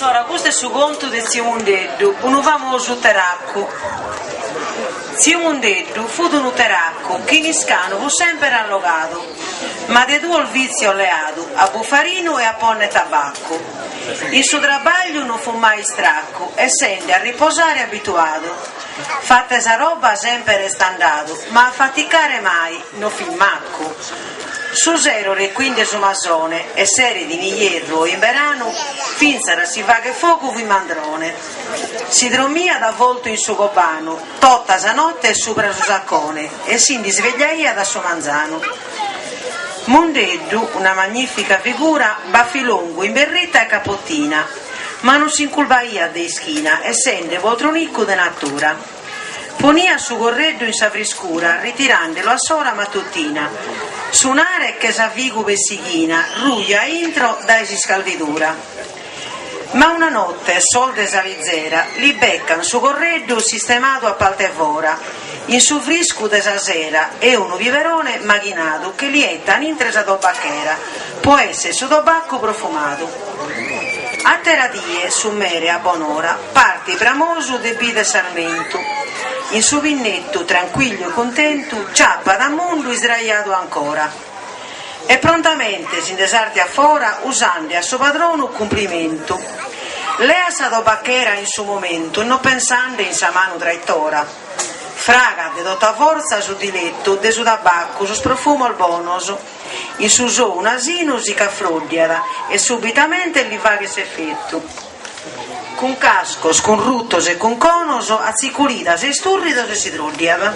sora, questo è su conto di zio Mundeddu, un famoso teracco. Zio Mundeddu fu un teracco che in Iscano fu sempre allogato, ma de due il vizio alleato, a buffarino e a ponne tabacco. Il suo trabaglio non fu mai stracco, essendo a riposare abituato. Fatta esa roba sempre resta andato, ma a faticare mai, no filmacco. Su zero e quindi su masone e serie di hierro in verano finzera si va che fuoco vi mandrone. Si dormia da volto in suo copano, totta sa notte sopra su saccone e si svegliaia da suo manzano. Mundeddu, una magnifica figura, baffilongo in berretta e capottina, ma non si inculvaia de schina, essendo voltronicco de natura. Ponia su correddo in sa friscura, ritirandolo a sora mattutina. Suonare che sa figu vessichina, ruglia intro da si scalditura. Ma una notte, sol de sa vizzera, li beccan su correddo sistemato a paltevora, in su frisco de sa sera, e uno viverone macchinato che li ettan in sa tobacchera, può essere su tobacco profumato. A teradie, su mere a bonora, parti bramoso de bide sarmento, in su vinnetto, tranquillo e contento, ciappa da mondo sdraiato ancora. E prontamente si indesarti a fora, usando a suo padrono complimento. Lea sa tobacchera in suo momento, non pensando in sa mano traittora. Fraga de tutta forza su di letto, de su tabacco, su sprofumo al bonoso. In su so un asino si caffrodiada e subitamente gli fa che si effetto. Con cascos, con ruttos e con conos, azzicuridas e sturridos e si trodiada.